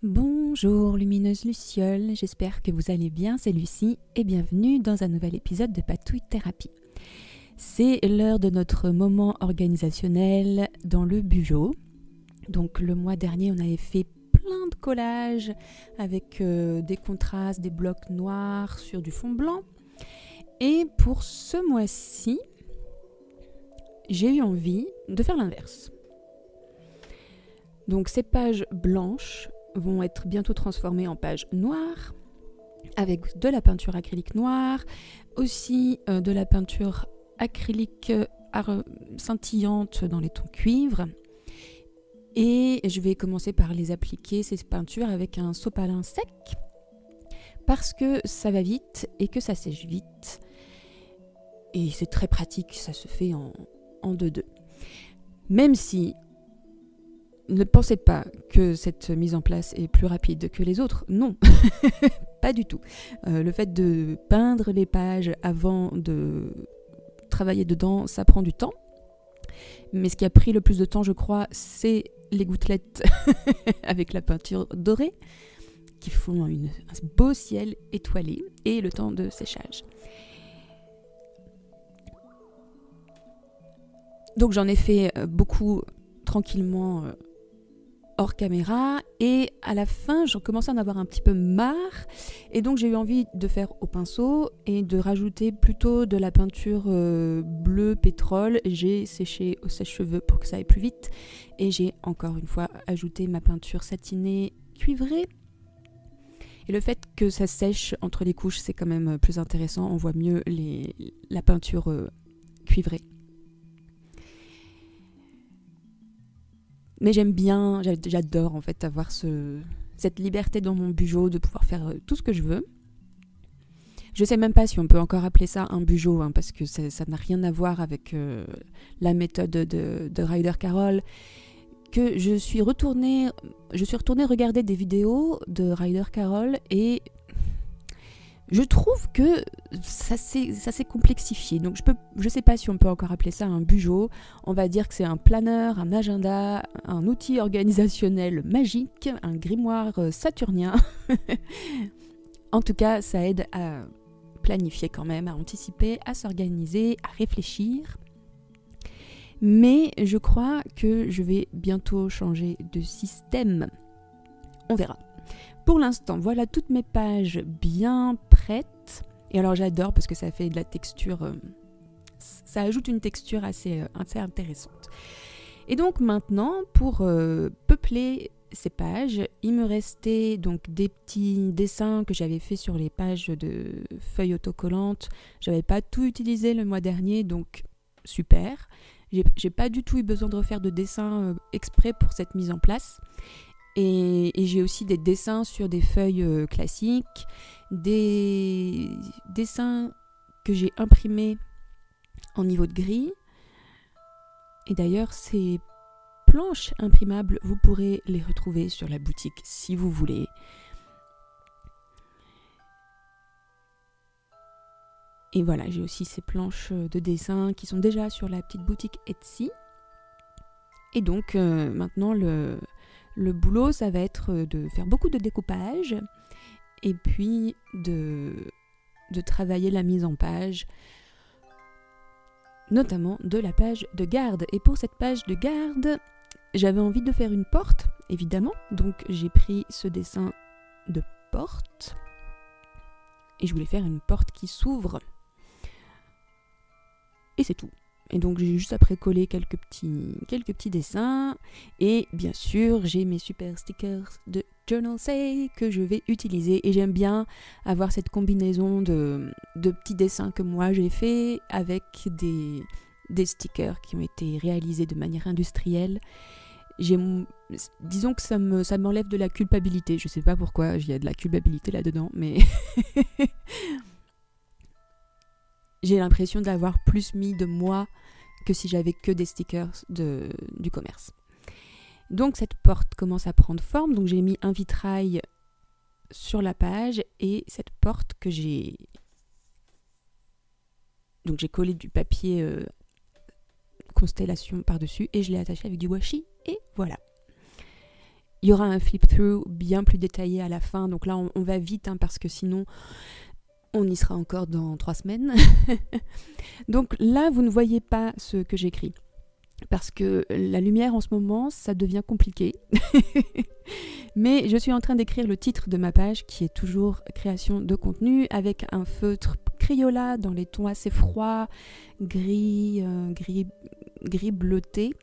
Bonjour lumineuse Luciole, j'espère que vous allez bien, c'est Lucie et bienvenue dans un nouvel épisode de Patouille Thérapie. C'est l'heure de notre moment organisationnel dans le bugeot. Donc le mois dernier on avait fait plein de collages avec des contrastes, des blocs noirs sur du fond blanc. Et pour ce mois-ci, j'ai eu envie de faire l'inverse. Donc ces pages blanches vont être bientôt transformées en pages noires avec de la peinture acrylique noire, aussi de la peinture acrylique scintillante dans les tons cuivre. Et je vais commencer par les appliquer, ces peintures, avec un sopalin sec parce que ça va vite et que ça sèche vite. Et c'est très pratique, ça se fait en 2-2. Même si ne pensez pas que cette mise en place est plus rapide que les autres, non, pas du tout. Le fait de peindre les pages avant de travailler dedans, ça prend du temps. Mais ce qui a pris le plus de temps, je crois, c'est les gouttelettes avec la peinture dorée, qui font un beau ciel étoilé, et le temps de séchage. Donc j'en ai fait beaucoup tranquillement hors caméra, et à la fin je commençais à en avoir un petit peu marre, et donc j'ai eu envie de faire au pinceau et de rajouter plutôt de la peinture bleu pétrole. J'ai séché au sèche-cheveux pour que ça aille plus vite, et j'ai encore une fois ajouté ma peinture satinée cuivrée. Et le fait que ça sèche entre les couches, c'est quand même plus intéressant, on voit mieux la peinture cuivrée. Mais j'aime bien, j'adore en fait avoir cette liberté dans mon bugeot de pouvoir faire tout ce que je veux. Je sais même pas si on peut encore appeler ça un bugeot, hein, parce que ça n'a rien à voir avec la méthode de Ryder Carroll. Que je suis retournée regarder des vidéos de Ryder Carroll, et je trouve que ça s'est complexifié. Donc je sais pas si on peut encore appeler ça un bugeot. On va dire que c'est un planeur, un agenda, un outil organisationnel magique, un grimoire saturnien. En tout cas, ça aide à planifier quand même, à anticiper, à s'organiser, à réfléchir. Mais je crois que je vais bientôt changer de système. On verra. Pour l'instant, voilà toutes mes pages bien prêtes. Et alors j'adore parce que ça fait de la texture, ça ajoute une texture assez intéressante. Et donc maintenant, pour peupler ces pages, il me restait donc des petits dessins que j'avais fait sur les pages de feuilles autocollantes. J'avais pas tout utilisé le mois dernier, donc super. J'ai pas du tout eu besoin de refaire de dessin exprès pour cette mise en place. Et j'ai aussi des dessins sur des feuilles classiques, des dessins que j'ai imprimés en niveau de gris. Et d'ailleurs, ces planches imprimables, vous pourrez les retrouver sur la boutique si vous voulez. Et voilà, j'ai aussi ces planches de dessin qui sont déjà sur la petite boutique Etsy. Et donc maintenant, le boulot, ça va être de faire beaucoup de découpage et puis de travailler la mise en page, notamment de la page de garde. Et pour cette page de garde, j'avais envie de faire une porte, évidemment. Donc j'ai pris ce dessin de porte et je voulais faire une porte qui s'ouvre. Et c'est tout. Et donc j'ai juste après collé quelques petits dessins. Et bien sûr, j'ai mes super stickers de Journal Say que je vais utiliser. Et j'aime bien avoir cette combinaison de petits dessins que moi j'ai fait avec des stickers qui ont été réalisés de manière industrielle. Disons que ça m'enlève de la culpabilité. Je sais pas pourquoi il y a de la culpabilité là-dedans, mais j'ai l'impression d'avoir plus mis de moi que si j'avais que des stickers du commerce. Donc cette porte commence à prendre forme. Donc j'ai mis un vitrail sur la page et cette porte que j'ai... Donc j'ai collé du papier constellation par-dessus et je l'ai attachée avec du washi et voilà. Il y aura un flip-through bien plus détaillé à la fin, donc là on va vite parce que sinon on y sera encore dans 3 semaines. Donc là vous ne voyez pas ce que j'écris, parce que la lumière en ce moment ça devient compliqué. Mais je suis en train d'écrire le titre de ma page qui est toujours création de contenu avec un feutre Crayola dans les tons assez froids, gris bleuté,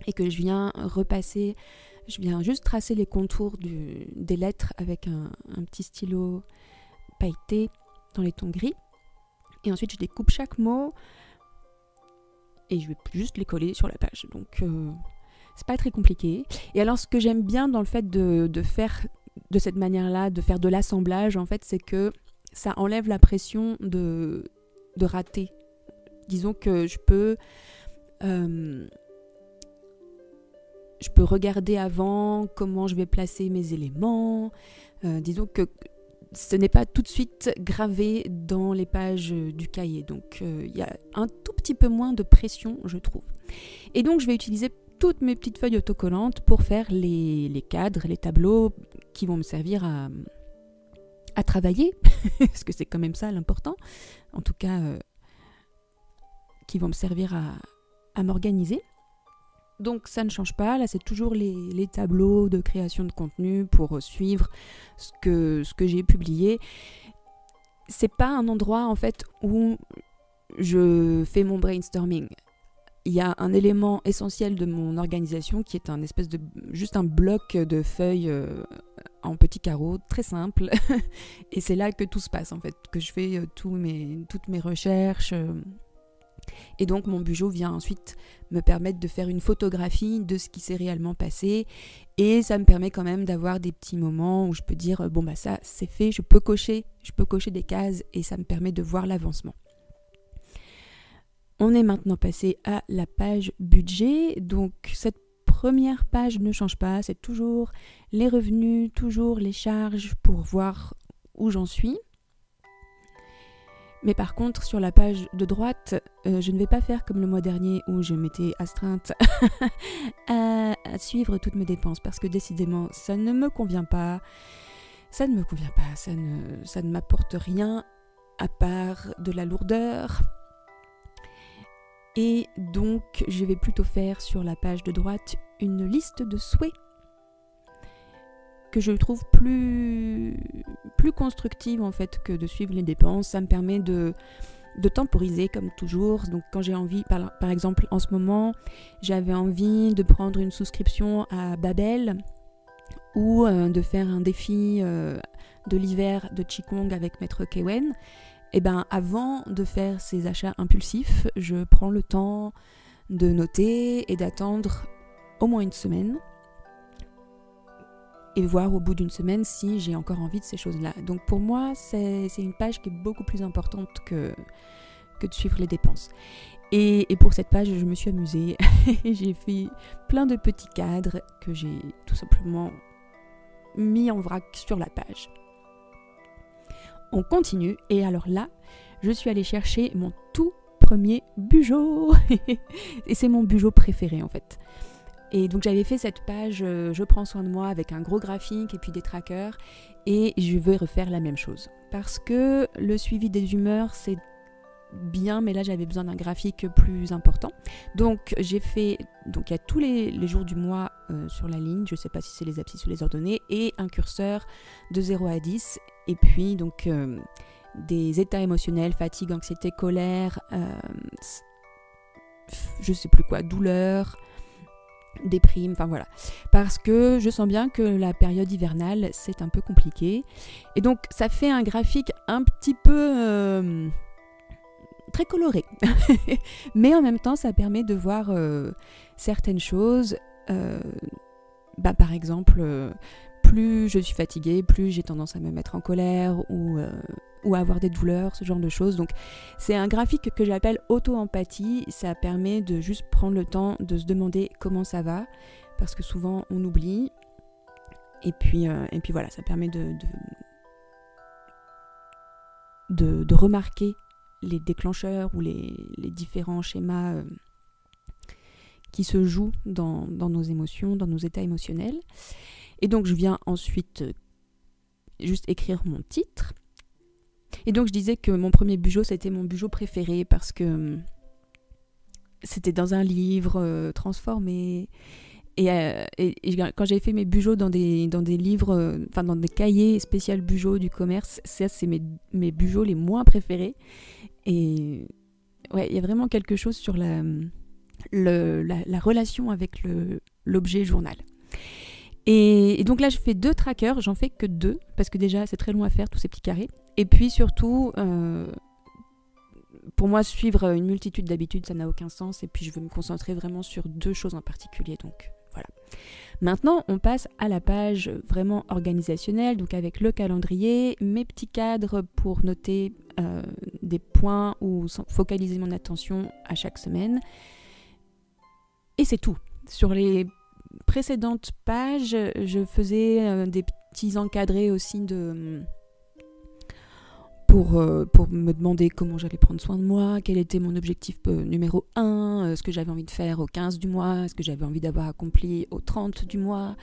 et que je viens repasser. Je viens juste tracer les contours des lettres avec un petit stylo pailleté dans les tons gris. Et ensuite, je découpe chaque mot et je vais juste les coller sur la page. Donc, c'est pas très compliqué. Et alors, ce que j'aime bien dans le fait de faire de cette manière-là, de faire de l'assemblage, en fait, c'est que ça enlève la pression de rater. Disons que je peux regarder avant comment je vais placer mes éléments. Disons que ce n'est pas tout de suite gravé dans les pages du cahier. Donc, il y a un tout petit peu moins de pression, je trouve. Et donc, je vais utiliser toutes mes petites feuilles autocollantes pour faire les cadres, les tableaux qui vont me servir à travailler, parce que c'est quand même ça l'important. En tout cas, qui vont me servir à m'organiser. Donc ça ne change pas, là c'est toujours les tableaux de création de contenu pour suivre ce que j'ai publié. C'est pas un endroit en fait où je fais mon brainstorming. Il y a un élément essentiel de mon organisation qui est un espèce de juste un bloc de feuilles en petits carreaux, très simple. Et c'est là que tout se passe en fait, que je fais toutes mes recherches. Et donc mon Bujo vient ensuite me permettre de faire une photographie de ce qui s'est réellement passé, et ça me permet quand même d'avoir des petits moments où je peux dire bon bah ça c'est fait, je peux cocher des cases, et ça me permet de voir l'avancement. On est maintenant passé à la page budget. Donc cette première page ne change pas, c'est toujours les revenus, toujours les charges pour voir où j'en suis. Mais par contre, sur la page de droite, je ne vais pas faire comme le mois dernier où je m'étais astreinte à suivre toutes mes dépenses, parce que décidément, ça ne me convient pas. Ça ne m'apporte rien à part de la lourdeur. Et donc, je vais plutôt faire sur la page de droite une liste de souhaits que je trouve plus constructive en fait que de suivre les dépenses. Ça me permet de temporiser comme toujours. Donc quand j'ai envie, par exemple en ce moment, j'avais envie de prendre une souscription à Babel ou de faire un défi de l'hiver de Qigong avec Maître Kewen. Et ben avant de faire ces achats impulsifs, je prends le temps de noter et d'attendre au moins une semaine, et voir au bout d'une semaine si j'ai encore envie de ces choses-là. Donc pour moi, c'est une page qui est beaucoup plus importante que de suivre les dépenses. Et pour cette page, je me suis amusée. J'ai fait plein de petits cadres que j'ai tout simplement mis en vrac sur la page. On continue, et alors là, je suis allée chercher mon tout premier Bujo. Et c'est mon Bujo préféré en fait. Et donc j'avais fait cette page je prends soin de moi avec un gros graphique et puis des trackers, et je vais refaire la même chose parce que le suivi des humeurs c'est bien, mais là j'avais besoin d'un graphique plus important. Donc il y a tous les jours du mois sur la ligne, je sais pas si c'est les abscisses ou les ordonnées, et un curseur de 0 à 10, et puis donc des états émotionnels, fatigue, anxiété, colère, je sais plus quoi, douleur, déprime, enfin voilà, parce que je sens bien que la période hivernale c'est un peu compliqué, et donc ça fait un graphique un petit peu très coloré mais en même temps ça permet de voir certaines choses, par exemple plus je suis fatiguée, plus j'ai tendance à me mettre en colère ou à avoir des douleurs, ce genre de choses. Donc c'est un graphique que j'appelle auto-empathie. Ça permet de juste prendre le temps de se demander comment ça va, parce que souvent on oublie. Et puis voilà, ça permet de remarquer les déclencheurs ou les différents schémas qui se joue dans nos émotions, dans nos états émotionnels. Et donc je viens ensuite juste écrire mon titre. Et donc je disais que mon premier bijou, c'était mon bijou préféré parce que c'était dans un livre transformé. Et quand j'avais fait mes bijoux dans des livres, dans des cahiers spécial bijoux du commerce, ça c'est mes bijoux les moins préférés. Et ouais, il y a vraiment quelque chose sur la relation avec l'objet journal. Et donc là, je fais 2 trackers, j'en fais que 2, parce que déjà, c'est très long à faire, tous ces petits carrés. Et puis surtout, pour moi, suivre une multitude d'habitudes, ça n'a aucun sens. Et puis, je veux me concentrer vraiment sur 2 choses en particulier. Donc, voilà. Maintenant, on passe à la page vraiment organisationnelle, donc avec le calendrier, mes petits cadres pour noter des points ou focaliser mon attention à chaque semaine. Et c'est tout. Sur les précédentes pages, je faisais des petits encadrés aussi pour me demander comment j'allais prendre soin de moi, quel était mon objectif numéro 1, ce que j'avais envie de faire au 15 du mois, ce que j'avais envie d'avoir accompli au 30 du mois.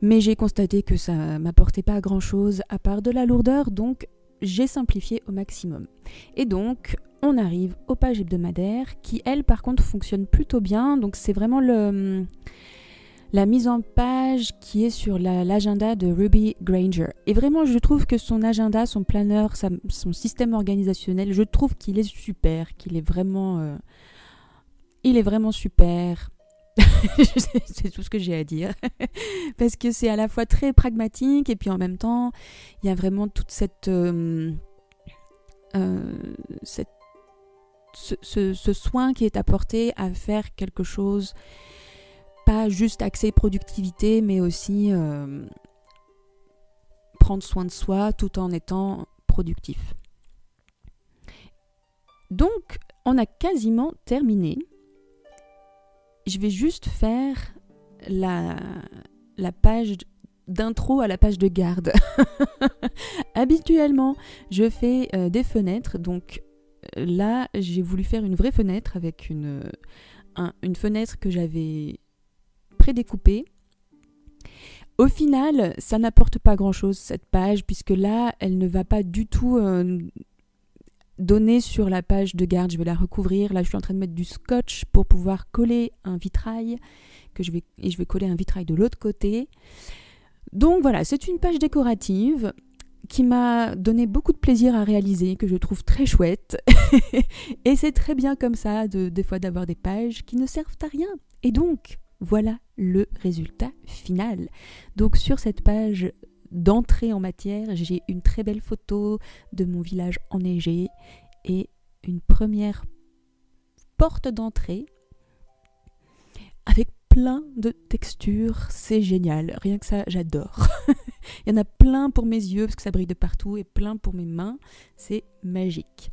Mais j'ai constaté que ça m'apportait pas grand-chose à part de la lourdeur, donc j'ai simplifié au maximum. Et donc, on arrive aux pages hebdomadaires qui, elles, par contre, fonctionnent plutôt bien. Donc, c'est vraiment la mise en page qui est sur l'agenda de Ruby Granger. Et vraiment, je trouve que son agenda, son planeur, son système organisationnel, je trouve qu'il est super, qu'il est vraiment... il est vraiment super. C'est tout ce que j'ai à dire. Parce que c'est à la fois très pragmatique et puis en même temps, il y a vraiment toute ce soin qui est apporté à faire quelque chose, pas juste axé productivité, mais aussi prendre soin de soi tout en étant productif. Donc, on a quasiment terminé. Je vais juste faire la page d'intro à la page de garde. Habituellement, je fais des fenêtres. Donc là, j'ai voulu faire une vraie fenêtre avec une fenêtre que j'avais prédécoupée. Au final, ça n'apporte pas grand-chose, cette page, puisque là, elle ne va pas du tout... donner sur la page de garde, je vais la recouvrir. Là, je suis en train de mettre du scotch pour pouvoir coller un vitrail et je vais coller un vitrail de l'autre côté. Donc voilà, c'est une page décorative qui m'a donné beaucoup de plaisir à réaliser, que je trouve très chouette. Et c'est très bien comme ça, des fois, d'avoir des pages qui ne servent à rien. Et donc, voilà le résultat final. Donc sur cette page d'entrée en matière, j'ai une très belle photo de mon village enneigé et une première porte d'entrée avec plein de textures. C'est génial, rien que ça, j'adore. Il y en a plein pour mes yeux parce que ça brille de partout et plein pour mes mains, c'est magique.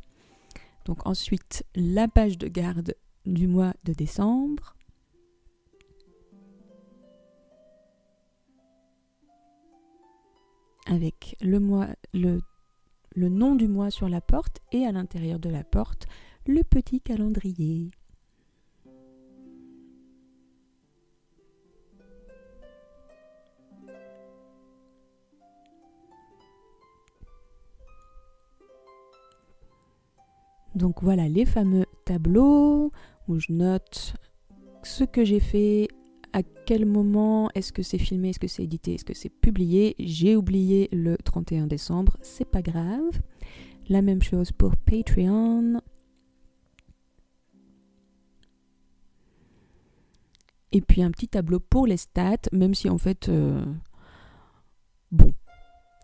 Donc ensuite, la page de garde du mois de décembre. Avec le nom du mois sur la porte et à l'intérieur de la porte, le petit calendrier. Donc voilà les fameux tableaux où je note ce que j'ai fait, à quel moment, est-ce que c'est filmé, est-ce que c'est édité, est-ce que c'est publié. J'ai oublié le 31 décembre, c'est pas grave. La même chose pour Patreon. Et puis un petit tableau pour les stats, même si en fait, bon,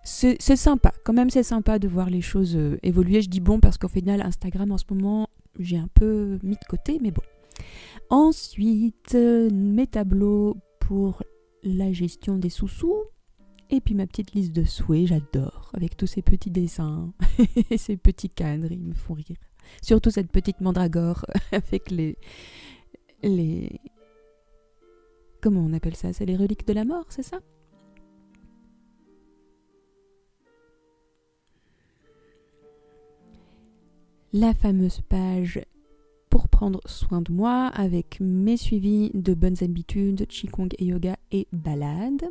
c'est sympa. Quand même, c'est sympa de voir les choses évoluer. Je dis bon parce qu'au final, Instagram en ce moment, j'ai un peu mis de côté, mais bon. Ensuite, mes tableaux pour la gestion des sous-sous. Et puis ma petite liste de souhaits, j'adore. Avec tous ces petits dessins et ces petits cadres, ils me font rire. Surtout cette petite mandragore avec les comment on appelle ça? C'est les reliques de la mort, c'est ça? La fameuse page pour prendre soin de moi avec mes suivis de bonnes habitudes, Qigong et yoga et balade.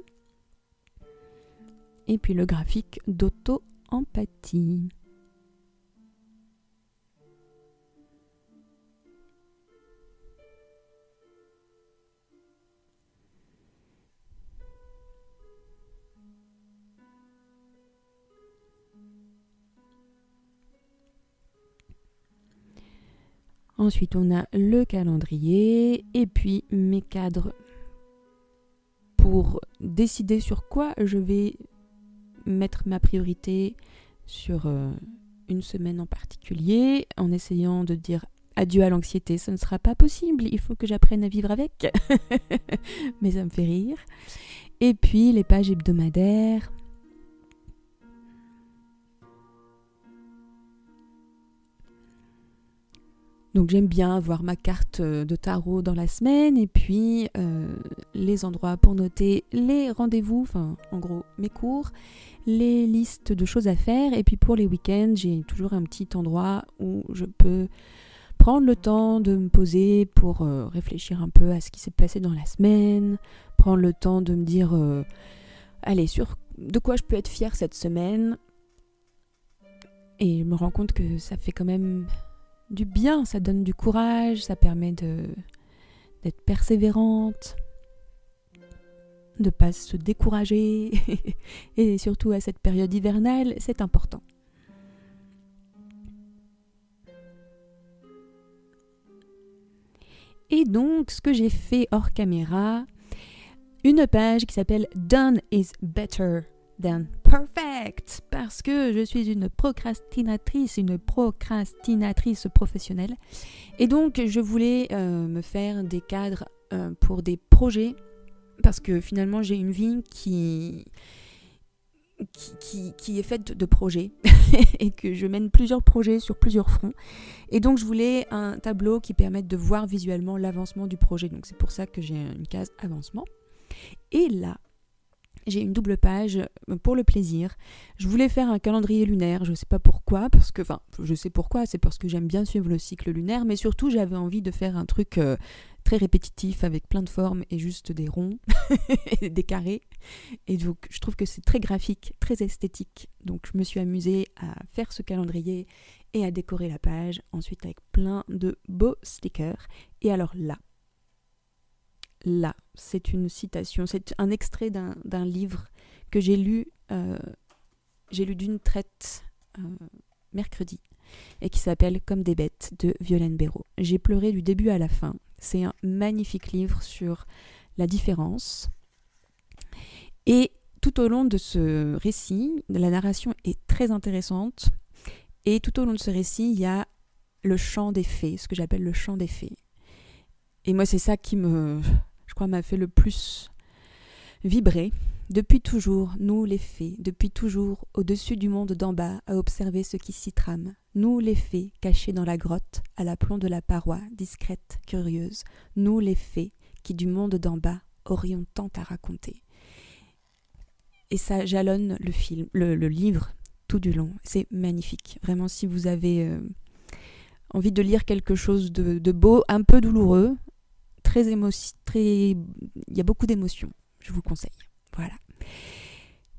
Et puis le graphique d'auto-empathie. Ensuite, on a le calendrier et puis mes cadres pour décider sur quoi je vais mettre ma priorité sur une semaine en particulier, en essayant de dire adieu à l'anxiété. Ce ne sera pas possible, il faut que j'apprenne à vivre avec. Mais ça me fait rire. Et puis les pages hebdomadaires. Donc j'aime bien avoir ma carte de tarot dans la semaine et puis les endroits pour noter les rendez-vous, enfin en gros mes cours, les listes de choses à faire et puis pour les week-ends j'ai toujours un petit endroit où je peux prendre le temps de me poser pour réfléchir un peu à ce qui s'est passé dans la semaine, prendre le temps de me dire allez sur de quoi je peux être fière cette semaine et je me rends compte que ça fait quand même du bien, ça donne du courage, ça permet d'être persévérante, de ne pas se décourager et surtout à cette période hivernale, c'est important. Et donc, ce que j'ai fait hors caméra, une page qui s'appelle Done is better than perfect, parce que je suis une procrastinatrice professionnelle. Et donc, je voulais me faire des cadres pour des projets, parce que finalement, j'ai une vie qui est faite de projets et que je mène plusieurs projets sur plusieurs fronts. Et donc, je voulais un tableau qui permette de voir visuellement l'avancement du projet. Donc, c'est pour ça que j'ai une case avancement. Et là, j'ai une double page pour le plaisir. Je voulais faire un calendrier lunaire, je ne sais pas pourquoi, je sais pourquoi, c'est parce que j'aime bien suivre le cycle lunaire, mais surtout j'avais envie de faire un truc très répétitif avec plein de formes et juste des ronds et des carrés. Et donc je trouve que c'est très graphique, très esthétique. Donc je me suis amusée à faire ce calendrier et à décorer la page, ensuite avec plein de beaux stickers. Et alors là, c'est une citation, c'est un extrait d'un livre que j'ai lu d'une traite mercredi et qui s'appelle Comme des bêtes de Violaine Béraud. J'ai pleuré du début à la fin. C'est un magnifique livre sur la différence. Et tout au long de ce récit, la narration est très intéressante. Et tout au long de ce récit, il y a le chant des fées, ce que j'appelle le chant des fées. Et moi, c'est ça qui m'a fait le plus vibrer. Depuis toujours, nous les fées, depuis toujours, au-dessus du monde d'en bas, à observer ce qui s'y trame. Nous les fées, cachées dans la grotte, à l'aplomb de la paroi, discrètes, curieuses. Nous les fées, qui du monde d'en bas aurions tant à raconter. Et ça jalonne le livre tout du long. C'est magnifique. Vraiment, si vous avez envie de lire quelque chose de beau, un peu douloureux, il y a beaucoup d'émotions, je vous le conseille. Voilà.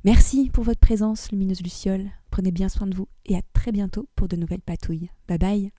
Merci pour votre présence, lumineuse Luciole. Prenez bien soin de vous et à très bientôt pour de nouvelles patouilles. Bye bye.